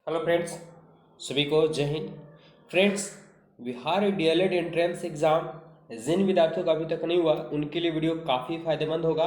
Hello friends, सभी को जय हिंद। Friends, Bihar DElEd entrance exam जिन विद्यार्थियों का अभी तक नहीं हुआ उनके लिए वीडियो काफ़ी फायदेमंद होगा,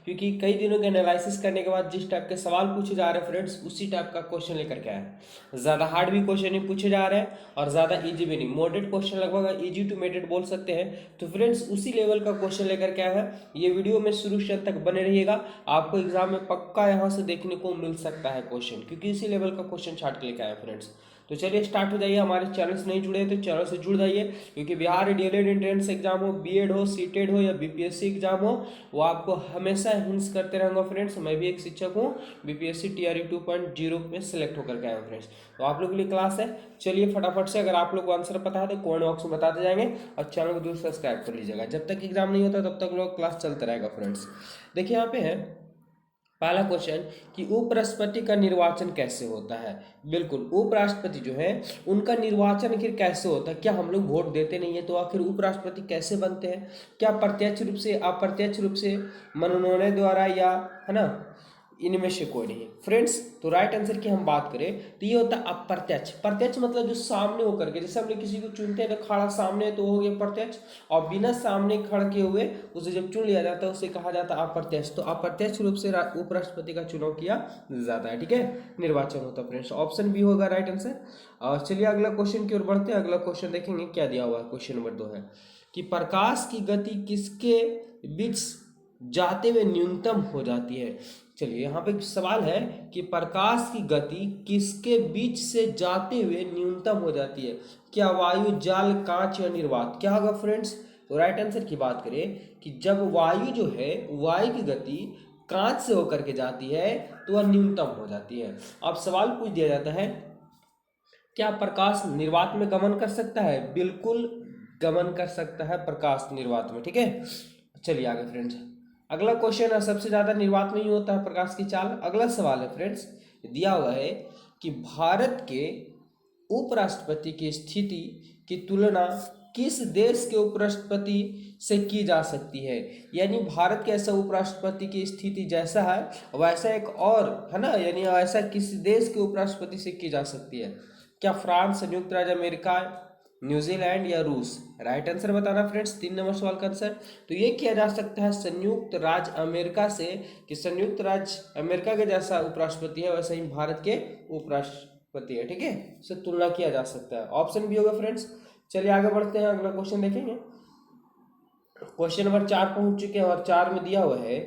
क्योंकि कई दिनों के एनालिसिस करने के बाद जिस टाइप के सवाल पूछे जा रहे हैं फ्रेंड्स, उसी टाइप का क्वेश्चन लेकर के आए हैं। ज़्यादा हार्ड भी क्वेश्चन नहीं पूछे जा रहे हैं और ज़्यादा इजी भी नहीं, मॉडरेट क्वेश्चन, लगभग इजी टू मॉडरेट बोल सकते हैं। तो फ्रेंड्स, उसी लेवल का क्वेश्चन लेकर के आए हैं। ये वीडियो में शुरू से अंत तक बने रहिएगा, आपको एग्जाम में पक्का यहाँ से देखने को मिल सकता है क्वेश्चन, क्योंकि इसी लेवल का क्वेश्चन छाट के लेकर आए फ्रेंड्स। तो चलिए स्टार्ट हो जाइए। हमारे चैनल से नहीं जुड़े तो चैनल से जुड़ जाइए, क्योंकि बिहार डीएलएड एंट्रेंस एग्जाम हो, बीएड हो, सीटेड हो या बीपीएससी एग्जाम हो, वो आपको हमेशा हिंट्स करते रहूँगा फ्रेंड्स। मैं भी एक शिक्षक हूँ, बीपीएससी टीआरई 2.0 में सिलेक्ट होकर के आया हूँ फ्रेंड्स। तो आप लोग के लिए क्लास है। चलिए फटाफट से, अगर आप लोग को आंसर पता है तो कमेंट बॉक्स में बताते जाएंगे और चैनल को जरूर सब्सक्राइब कर लीजिएगा। जब तक एग्जाम नहीं होता तब तक लोग क्लास चलता रहेगा फ्रेंड्स। देखिए यहाँ पे है पहला क्वेश्चन कि उपराष्ट्रपति का निर्वाचन कैसे होता है। बिल्कुल, उपराष्ट्रपति जो है उनका निर्वाचन आखिर कैसे होता है। क्या हम लोग वोट देते नहीं है तो आखिर उपराष्ट्रपति कैसे बनते हैं? क्या प्रत्यक्ष रूप से, अप्रत्यक्ष रूप से, मनोनयन द्वारा, या है ना, इनमें से कोई नहीं फ्रेंड्स। तो राइट आंसर की हम बात करें तो ये होता है अप्रत्यक्ष। प्रत्यक्ष मतलब जो सामने होकर के, जैसे हमने किसी को चुनते हैं तो खड़ा सामने है तो हो गया प्रत्यक्ष, और बिना सामने खड़े हुए उसे जब चुन लिया जाता है उसे कहा जाता है अप्रत्यक्ष। तो अप्रत्यक्ष रूप से उपराष्ट्रपति का चुनाव किया जाता है, ठीक है, निर्वाचन होता है फ्रेंड्स। ऑप्शन बी होगा राइट आंसर। और चलिए अगला क्वेश्चन की ओर बढ़ते हैं। अगला क्वेश्चन देखेंगे क्या दिया हुआ है। क्वेश्चन नंबर 2 है कि प्रकाश की गति किसके बीच जाते हुए न्यूनतम हो जाती है। चलिए यहाँ पे सवाल है कि प्रकाश की गति किसके बीच से जाते हुए न्यूनतम हो जाती है। क्या वायु, जल, कांच या निर्वात? क्या होगा फ्रेंड्स? तो राइट आंसर की बात करें कि जब वायु जो है, वायु की गति कांच से होकर के जाती है तो वह न्यूनतम हो जाती है। अब सवाल पूछ दिया जाता है, क्या प्रकाश निर्वात में गमन कर सकता है? बिल्कुल गमन कर सकता है प्रकाश निर्वात में, ठीक है। चलिए आगे फ्रेंड्स, अगला क्वेश्चन है, सबसे ज्यादा निर्वात में ही होता है प्रकाश की चाल। अगला सवाल है फ्रेंड्स, दिया हुआ है कि भारत के उपराष्ट्रपति की स्थिति की तुलना किस देश के उपराष्ट्रपति से की जा सकती है। यानी भारत के ऐसा उपराष्ट्रपति की स्थिति जैसा है वैसा एक और है ना, यानी ऐसा किस देश के उपराष्ट्रपति से की जा सकती है। क्या फ्रांस, संयुक्त राज्य अमेरिका, न्यूजीलैंड या रूस? राइट आंसर बताना फ्रेंड्स, 3 नंबर सवाल का आंसर। तो ये किया जा सकता है संयुक्त राज्य अमेरिका से, कि संयुक्त राज्य अमेरिका के जैसा उपराष्ट्रपति है वैसा ही भारत के उपराष्ट्रपति है, ठीक है, इससे तुलना किया जा सकता है। ऑप्शन भी होगा फ्रेंड्स। चलिए आगे बढ़ते हैं, अगला क्वेश्चन देखेंगे। क्वेश्चन नंबर 4 पहुंच चुके हैं और 4 में दिया हुआ है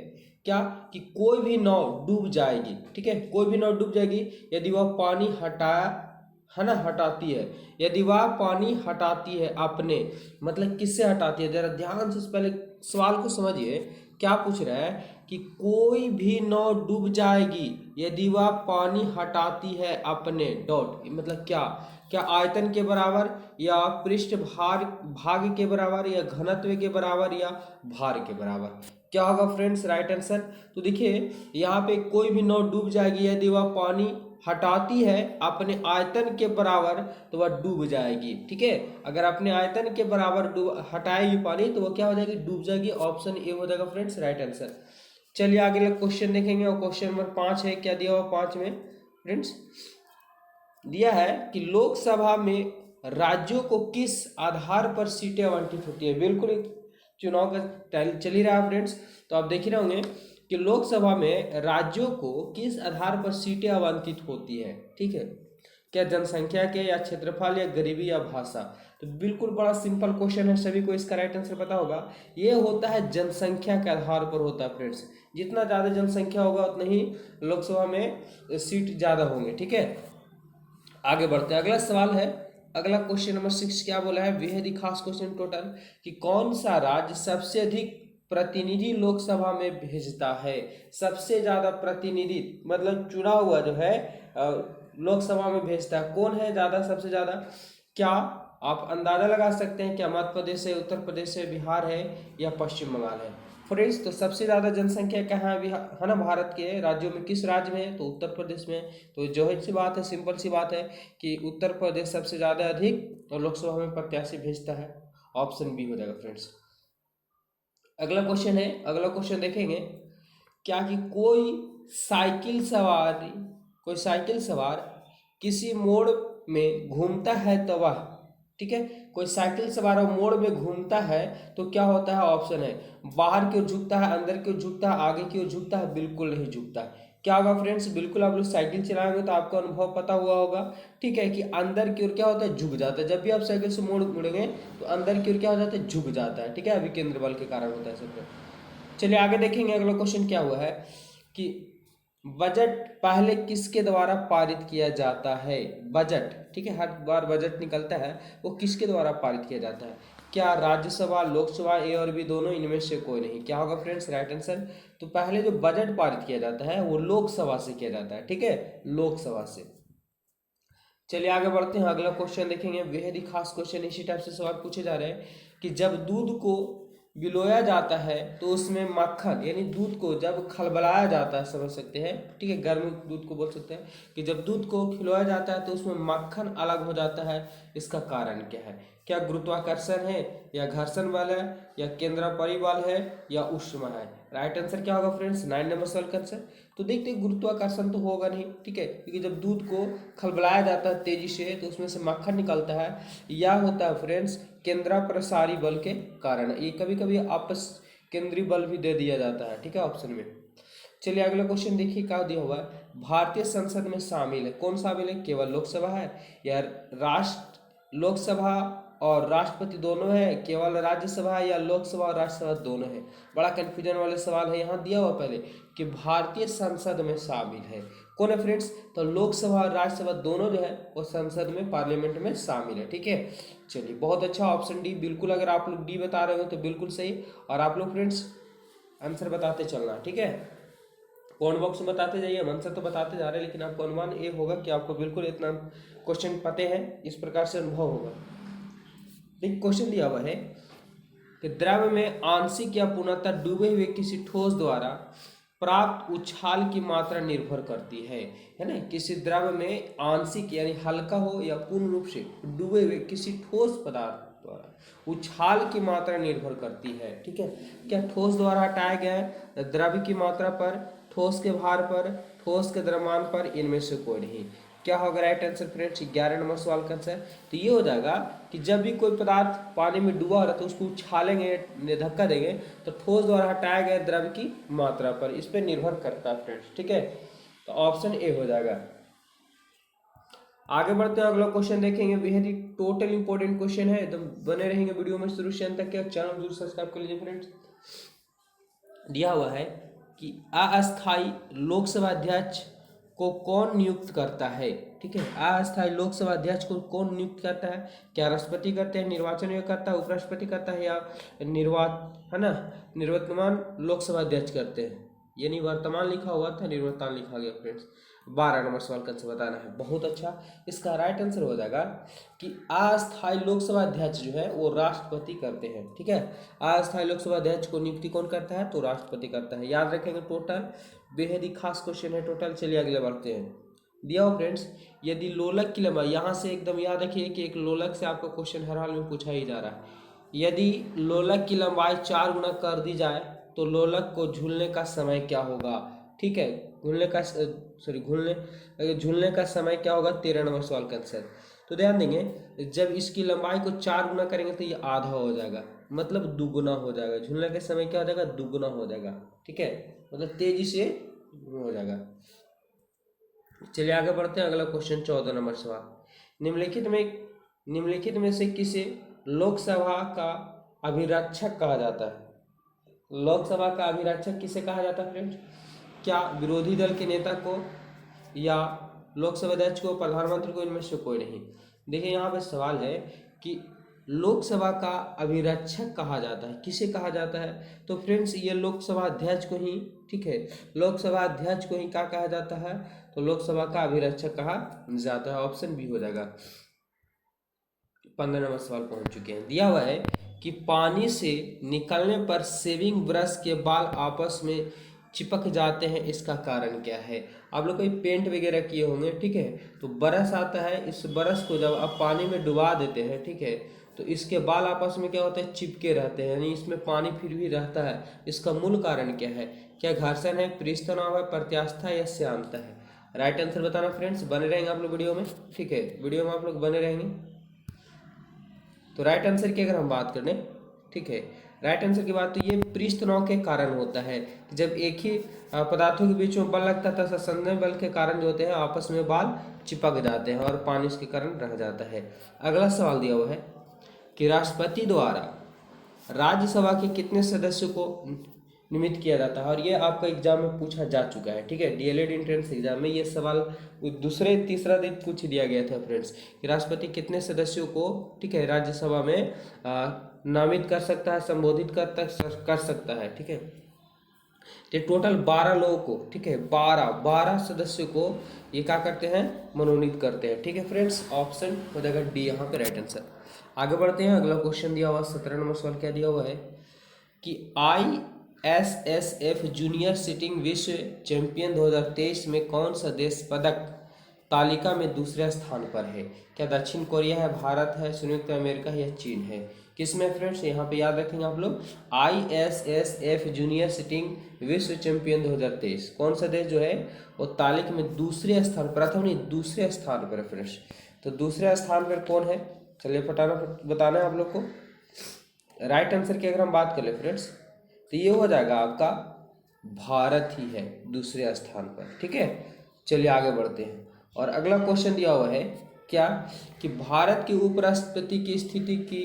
क्या कि कोई भी नाव डूब जाएगी, ठीक है, कोई भी नाव डूब जाएगी यदि वह पानी हटाती है। यदि वह पानी हटाती है अपने, मतलब किससे हटाती है? जरा ध्यान से पहले सवाल को समझिए। क्या पूछ रहा है कि कोई भी नाव डूब जाएगी यदि वह पानी हटाती है अपने, डॉट, मतलब क्या? क्या आयतन के बराबर, या पृष्ठ भाग के बराबर, या घनत्व के बराबर, या भार के बराबर? क्या होगा फ्रेंड्स राइट आंसर? तो देखिए यहाँ पे कोई भी नाव डूब जाएगी यदि वह पानी हटाती है अपने आयतन के बराबर तो वह डूब जाएगी, ठीक है। अगर अपने आयतन के बराबर डूब हटाएगी पानी तो वह क्या हो जाएगी? डूब जाएगी। ऑप्शन ए हो जाएगा फ्रेंड्स राइट आंसर। चलिए आगे क्वेश्चन देखेंगे, और क्वेश्चन नंबर 5 है। क्या दिया हुआ 5 में फ्रेंड्स? दिया है कि लोकसभा में राज्यों को किस आधार पर सीटें आवंटित होती है। बिल्कुल एक चुनाव का चल ही रहा है फ्रेंड्स, तो आप देख ही रहे होंगे कि लोकसभा में राज्यों को किस आधार पर सीटें आवंटित होती है, ठीक है। क्या जनसंख्या के, या क्षेत्रफल, या गरीबी, या भाषा? तो बिल्कुल बड़ा सिंपल क्वेश्चन है, सभी को इसका राइट आंसर पता होगा। ये होता है जनसंख्या के आधार पर होता है फ्रेंड्स। जितना ज़्यादा जनसंख्या होगा उतना ही लोकसभा में सीट ज़्यादा होंगे, ठीक है। आगे बढ़ते हैं, अगला सवाल है। अगला क्वेश्चन नंबर 6 क्या बोला है, बेहद ही खास क्वेश्चन टोटल, कि कौन सा राज्य सबसे अधिक प्रतिनिधि लोकसभा में भेजता है। सबसे ज्यादा प्रतिनिधि मतलब चुना हुआ जो है लोकसभा में भेजता है, कौन है ज्यादा, सबसे ज्यादा? क्या आप अंदाजा लगा सकते हैं? क्या मध्य प्रदेश है, उत्तर प्रदेश है, बिहार है, या पश्चिम बंगाल है? फ्रेंड्स, तो सबसे ज्यादा जनसंख्या कहाँ है ना, भारत के राज्यों में किस राज्य में है? तो उत्तर प्रदेश में। तो जो है सी बात है, सिंपल सी बात है कि उत्तर प्रदेश सबसे ज्यादा अधिक और लोकसभा में प्रत्याशी भेजता है। ऑप्शन बी हो जाएगा फ्रेंड्स। अगला क्वेश्चन है, अगला क्वेश्चन देखेंगे। क्या कि कोई साइकिल सवार किसी मोड़ में घूमता है तो वह, ठीक है, कोई साइकिल सवार मोड़ में घूमता है तो क्या होता है? ऑप्शन है बाहर की ओर झुकता है, अंदर की ओर झुकता है, आगे की ओर झुकता है, बिल्कुल नहीं झुकता है। क्या होगा फ्रेंड्स? बिल्कुल आप लोग साइकिल चलाएंगे तो आपको अनुभव पता हुआ होगा, ठीक है, कि अंदर की ओर क्या होता है? झुक जाता है। जब भी आप साइकिल से मोड़ मुड़ेंगे तो अंदर की ओर क्या हो जाता है? झुक जाता है, ठीक है, अभी केंद्र बल के कारण होता है सब। चलिए आगे देखेंगे। अगला क्वेश्चन क्या हुआ है कि बजट पहले किसके द्वारा पारित किया जाता है? बजट, ठीक है, हर बार बजट निकलता है, वो किसके द्वारा पारित किया जाता है? क्या राज्यसभा, लोकसभा, ए और बी दोनों, इनमें से कोई नहीं? क्या होगा फ्रेंड्स राइट आंसर? तो पहले जो बजट पारित किया जाता है वो लोकसभा से किया जाता है, ठीक है, लोकसभा से। चलिए आगे बढ़ते हैं। अगला क्वेश्चन देखेंगे, बेहद ही खास क्वेश्चन, इसी टाइप से सवाल पूछे जा रहे हैं कि जब दूध को बिलोया जाता है तो उसमें मक्खन, यानी दूध को जब खलबलाया जाता है, समझ सकते हैं, ठीक है, गर्म दूध को बोल सकते हैं कि जब दूध को खिलाया जाता है तो उसमें मक्खन अलग हो जाता है, इसका कारण क्या है? क्या गुरुत्वाकर्षण है, या घर्षण बल है, या केंद्रापरी बल है, या ऊष्मा है? राइट आंसर क्या होगा फ्रेंड्स? 9 नंबर सवाल का आंसर। तो देखते हैं, गुरुत्वाकर्षण तो होगा नहीं, ठीक है, क्योंकि जब दूध को खलबलाया जाता है तेजी से तो उसमें से मक्खन निकलता है, या होता है फ्रेंड्स केंद्रापसारी बल के कारण। ये कभी कभी आपस केंद्रीय बल भी दे दिया जाता है, ठीक है, ऑप्शन में। चलिए अगला क्वेश्चन देखिए क्या दिया हुआ है। भारतीय संसद में शामिल है, कौन शामिल है? केवल लोकसभा है, या राष्ट्र लोकसभा और राष्ट्रपति दोनों है, केवल राज्यसभा है, या लोकसभा और राज्यसभा दोनों है? बड़ा कंफ्यूजन वाले सवाल है। यहाँ दिया हुआ पहले कि भारतीय संसद में शामिल है, कौन है फ्रेंड्स? तो लोकसभा और राज्यसभा दोनों जो है वो संसद में, पार्लियामेंट में शामिल है, ठीक है। चलिए बहुत अच्छा, ऑप्शन डी बिल्कुल। अगर आप लोग डी बता रहे हो तो बिल्कुल सही, और आप लोग फ्रेंड्स आंसर बताते चलना, ठीक है, कमेंट बॉक्स में बताते जाइए। हम आंसर तो बताते जा रहे हैं, लेकिन आपको अनुमान ये होगा कि आपको बिल्कुल इतना क्वेश्चन पते हैं, इस प्रकार से अनुभव होगा। एक क्वेश्चन दिया हुआ है कि द्रव में आंशिक या पूर्णतः डूबे हुए किसी ठोस द्वारा प्राप्त उछाल की मात्रा निर्भर करती है ना? किसी द्रव में आंशिक यानी हल्का हो या पूर्ण रूप से डूबे हुए किसी ठोस पदार्थ द्वारा उछाल की मात्रा निर्भर करती है, ठीक है। क्या ठोस द्वारा हटाया गया है? द्रव की मात्रा पर, ठोस के भार पर, ठोस के द्रव्यमान पर, इनमें से कोई नहीं। क्या होगा राइट आंसर फ्रेंड्स? 11 नंबर सवाल का आंसर तो ये हो जाएगा कि जब भी कोई पदार्थ पानी में डूबा हो रहा है तो उसको उछालेंगे, धक्का देंगे, तो ठोस द्वारा हटाया गया द्रव की मात्रा पर, इस पर निर्भर करता है फ्रेंड्स, ठीक है। तो ऑप्शन ए हो जाएगा। आगे बढ़ते हैं, अगला क्वेश्चन देखेंगे, बेहद ही टोटल इंपॉर्टेंट क्वेश्चन है, एकदम बने रहेंगे वीडियो में शुरू से अंत तक। क्या चैनल जरूर सब्सक्राइब कर लीजिए फ्रेंड्स। दिया हुआ है कि अस्थायी लोकसभा अध्यक्ष को कौन नियुक्त करता है, ठीक है। अस्थायी लोकसभा अध्यक्ष को कौन नियुक्त करता है? क्या राष्ट्रपति करते हैं, निर्वाचन करता है, उपराष्ट्रपति करता है, या है ना, निर्वर्तमान लोकसभा अध्यक्ष करते हैं? यानी वर्तमान लिखा हुआ था, निर्वर्तमान लिखा गया फ्रेंड्स। 12 नंबर सवाल का आंसर बताना है। बहुत अच्छा, इसका राइट आंसर हो जाएगा कि अस्थायी लोकसभा अध्यक्ष जो है वो राष्ट्रपति करते हैं, ठीक है। अस्थायी लोकसभा अध्यक्ष को नियुक्ति कौन करता है? तो राष्ट्रपति करता है, याद रखेंगे। टोटल बेहद ही खास क्वेश्चन है टोटल। चलिए अगले बढ़ते हैं। दिया हो फ्रेंड्स, यदि लोलक की लंबाई, यहाँ से एकदम याद रखिए कि एक लोलक से आपका क्वेश्चन हर हाल में पूछा ही जा रहा है। यदि लोलक की लंबाई 4 गुना कर दी जाए तो लोलक को झूलने का समय क्या होगा, ठीक है। झूलने का समय क्या होगा? 13 नंबर सवाल का आंसर। तो ध्यान देंगे, जब इसकी लंबाई को 4 गुना करेंगे तो ये आधा हो जाएगा, मतलब दुगुना हो जाएगा। झूलने के समय क्या हो जाएगा? दुगुना हो जाएगा, ठीक है, मतलब तेजी से हो जाएगा। चलिए आगे बढ़ते हैं, अगला क्वेश्चन 14 नंबर सवाल। निम्नलिखित में से किसे लोकसभा का अभिरक्षक कहा जाता है? लोकसभा का अभिरक्षक किसे कहा जाता है फ्रेंड्स? क्या विरोधी दल के नेता को, या लोकसभा अध्यक्ष को, प्रधानमंत्री को, इनमें से कोई नहीं? देखिए यहाँ पे सवाल है कि लोकसभा का अभिरक्षक कहा जाता है, किसे कहा जाता है? तो फ्रेंड्स ये लोकसभा अध्यक्ष को ही, ठीक है, लोकसभा अध्यक्ष को ही क्या कहा जाता है? तो लोकसभा का अभिरक्षक कहा जाता है। ऑप्शन बी हो जाएगा। 15 नंबर सवाल पहुंच चुके हैं। दिया हुआ है कि पानी से निकलने पर शेविंग ब्रश के बाल आपस में चिपक जाते हैं, इसका कारण क्या है? आप लोग कोई पेंट वगैरह किए होंगे, ठीक है, तो ब्रश आता है, इस ब्रश को जब आप पानी में डुबा देते हैं, ठीक है, तो इसके बाल आपस में क्या होता है? चिपके रहते हैं, यानी इसमें पानी फिर भी रहता है। इसका मूल कारण क्या है? क्या घर्षण है, पृष्ठ तनाव है, प्रत्यास्था, या श्यानता है? राइट आंसर बताना फ्रेंड्स, बने रहेंगे आप लोग वीडियो में, ठीक है, वीडियो में आप लोग बने रहेंगे। तो राइट आंसर की अगर हम बात करें, ठीक है, राइट आंसर की बात, तो ये पृष्ठ तनाव के कारण होता है। जब एक ही पदार्थों के बीच में बल लगता है तो संघनन बल के कारण जो होते हैं आपस में बाल चिपक जाते हैं और पानी उसके कारण रह जाता है। अगला सवाल दिया हुआ है कि राष्ट्रपति द्वारा राज्यसभा के कितने सदस्यों को नियमित किया जाता है, और ये आपका एग्जाम में पूछा जा चुका है, ठीक है, डीएलएड एंट्रेंस एग्जाम में ये सवाल दूसरे तीसरा दिन पूछ दिया गया था फ्रेंड्स कि राष्ट्रपति कितने सदस्यों को, ठीक है, राज्यसभा में नामित कर सकता है, संबोधित कर सकता है, ठीक है। तो टोटल 12 लोगों को, ठीक है, 12 सदस्यों को ये क्या करते हैं, मनोनीत करते हैं, ठीक है फ्रेंड्स। ऑप्शन हो जाएगा डी यहाँ पे राइट आंसर। आगे बढ़ते हैं, अगला क्वेश्चन दिया हुआ 17 नंबर सवाल क्या दिया हुआ है कि ISSF जूनियर सिटिंग विश्व चैंपियन 2023 में कौन सा देश पदक तालिका में दूसरे स्थान पर है? क्या दक्षिण कोरिया है, भारत है, संयुक्त अमेरिका है या चीन है? किसमें फ्रेंड्स, यहाँ पे याद रखेंगे आप लोग, ISSF जूनियर सिटिंग विश्व चैंपियन 2023 कौन सा देश जो है वो तालिका में दूसरे स्थान, प्रथम नहीं दूसरे स्थान पर है फ्रेंड्स। तो दूसरे स्थान पर कौन है, चलिए बताना है आप लोग को। राइट आंसर की अगर हम बात कर ले फ्रेंड्स तो ये हो जाएगा आपका भारत ही है दूसरे स्थान पर, ठीक है। चलिए आगे बढ़ते हैं, और अगला क्वेश्चन दिया हुआ है क्या कि भारत के उपराष्ट्रपति की स्थिति की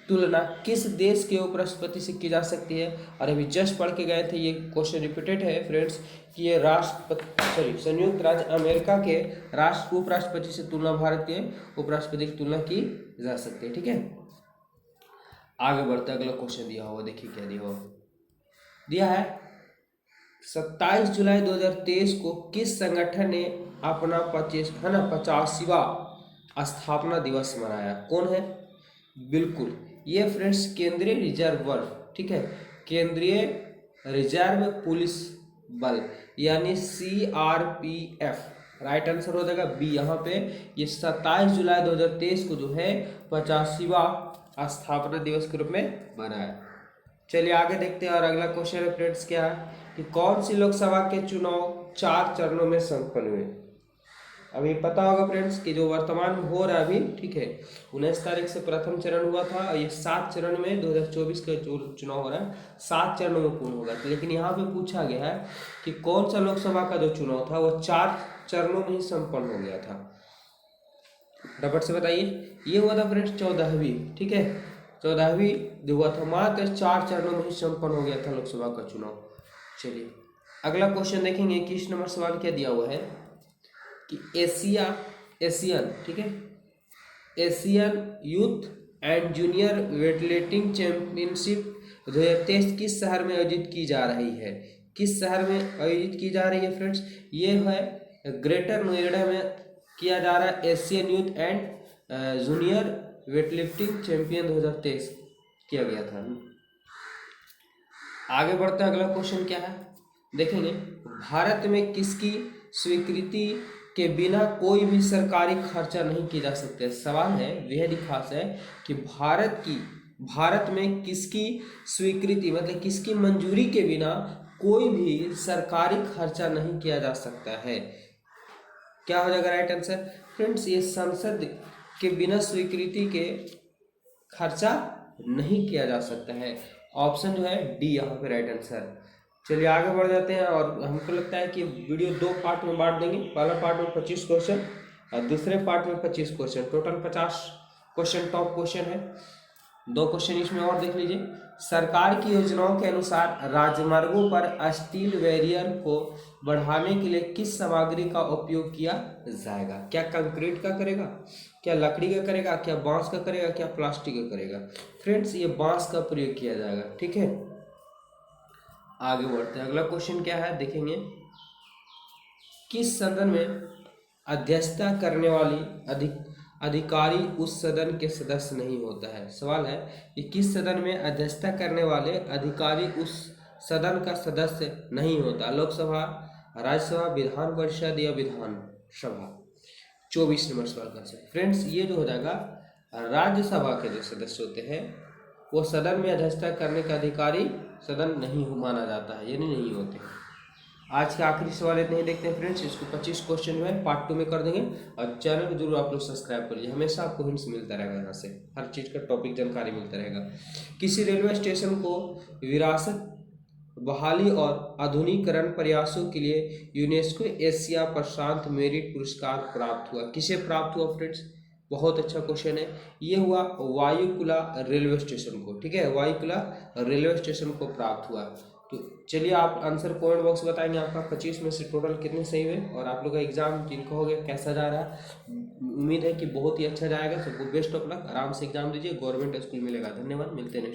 तुलना किस देश के उपराष्ट्रपति से की जा सकती है? और अभी जस्ट पढ़ के गए थे, ये क्वेश्चन रिपीटेड है फ्रेंड्स कि ये संयुक्त राज्य अमेरिका के उपराष्ट्रपति से तुलना भारत के उपराष्ट्रपति की तुलना की जा सकती है, ठीक है। आगे बढ़ते अगला क्वेश्चन दिया हुआ, देखिए क्या दिया हुआ, दिया है 27 जुलाई 2023 को किस संगठन ने अपना 50वां स्थापना दिवस मनाया? कौन है? बिल्कुल ये फ्रेंड्स केंद्रीय रिजर्व बल, ठीक है, केंद्रीय रिजर्व पुलिस बल यानी CRPF। राइट आंसर हो जाएगा बी यहाँ पे। ये 27 जुलाई 2023 को जो है 85वां स्थापना दिवस के रूप में मनाया। चलिए आगे देखते हैं, और अगला क्वेश्चन है फ्रेंड्स क्या है कि कौन सी लोकसभा के चुनाव 4 चरणों में संपन्न हुए? अभी पता होगा फ्रेंड्स कि जो वर्तमान में हो रहा है अभी, ठीक है, 19 तारीख से प्रथम चरण हुआ था, और ये 7 चरण में 2024 का जो चुनाव हो रहा है 7 चरणों में पूर्ण होगा। लेकिन यहाँ पे पूछा गया है कि कौन सा लोकसभा का जो चुनाव था वो 4 चरणों में ही संपन्न हो गया था। रपट से बताइए। ये हुआ था फ्रेंड्स 14वीं, ठीक है, 14वीं जो हुआ था मात्र 4 चरणों में ही संपन्न हो गया था लोकसभा का चुनाव। चलिए अगला क्वेश्चन देखेंगे, 21 नंबर सवाल क्या दिया हुआ है कि एशियन, ठीक है, Asian youth and junior weightlifting championship 2023 किस शहर में आयोजित की जा रही है? किस शहर में आयोजित की जा रही है फ्रेंड्स? ये है ग्रेटर नोएडा में किया जा रहा है। Asian youth and junior weightlifting champion 2023 किया गया था। आगे बढ़ते हैं, अगला क्वेश्चन क्या है देखेंगे, भारत में किसकी स्वीकृति के बिना कोई भी सरकारी खर्चा नहीं किया जा सकता? सवाल है बेहद खास है कि भारत में किसकी स्वीकृति मतलब किसकी मंजूरी के बिना कोई भी सरकारी खर्चा नहीं किया जा सकता है? क्या हो जाएगा राइट आंसर फ्रेंड्स? ये संसद के बिना स्वीकृति के खर्चा नहीं किया जा सकता है। ऑप्शन जो है डी यहाँ पे राइट आंसर। चलिए आगे बढ़ जाते हैं, और हमको लगता है कि वीडियो 2 पार्ट में बांट देंगे। पहला पार्ट में 25 क्वेश्चन और दूसरे पार्ट में 25 question, total 50 question top question है। 2 क्वेश्चन इसमें और देख लीजिए। सरकार की योजनाओं के अनुसार राजमार्गों पर स्टील बैरियर को बढ़ाने के लिए किस सामग्री का उपयोग किया जाएगा? क्या कंक्रीट का करेगा, क्या लकड़ी का करेगा, क्या बांस का करेगा, क्या प्लास्टिक का करेगा? फ्रेंड्स ये बांस का प्रयोग किया जाएगा, ठीक है। आगे बढ़ते हैं, अगला क्वेश्चन क्या है देखेंगे, किस सदन में अध्यक्षता करने वाली अधिकारी उस सदन के सदस्य नहीं होता है? सवाल है कि किस सदन में अध्यक्षता करने वाले अधिकारी उस सदन का सदस्य नहीं होता? लोकसभा, राज्यसभा, विधान परिषद या विधानसभा? 24 नंबर सवाल का आंसर फ्रेंड्स ये जो हो जाएगा, राज्यसभा के जो सदस्य होते हैं वो सदन में अध्यक्षता करने का अधिकारी सदन नहीं माना जाता है, यानी नहीं होते। आज के आखिरी सवाल इतने ही देखते हैं फ्रेंड्स। इसको 25 क्वेश्चन जो है पार्ट 2 में कर देंगे, और चैनल को जरूर आप लोग सब्सक्राइब करिए, हमेशा आपको हिंट्स मिलता रहेगा, यहाँ से हर चीज़ का टॉपिक जानकारी मिलता रहेगा। किसी रेलवे स्टेशन को विरासत बहाली और आधुनिकीकरण प्रयासों के लिए यूनेस्को एशिया प्रशांत मेरिट पुरस्कार प्राप्त हुआ? किसे प्राप्त हुआ फ्रेंड्स? बहुत अच्छा क्वेश्चन है। ये हुआ वायुकुला रेलवे स्टेशन को, ठीक है, वायुकुला रेलवे स्टेशन को प्राप्त हुआ। तो चलिए आप आंसर कमेंट बॉक्स बताएंगे आपका 25 में से टोटल कितने सही हुए, और आप लोग का एग्जाम जिनको हो गया कैसा जा रहा है। उम्मीद है कि बहुत ही अच्छा जाएगा। सबको बेस्ट ऑफ लक, आराम से एग्जाम दीजिए, गवर्नमेंट स्कूल मिलेगा। धन्यवाद, मिलते हैं।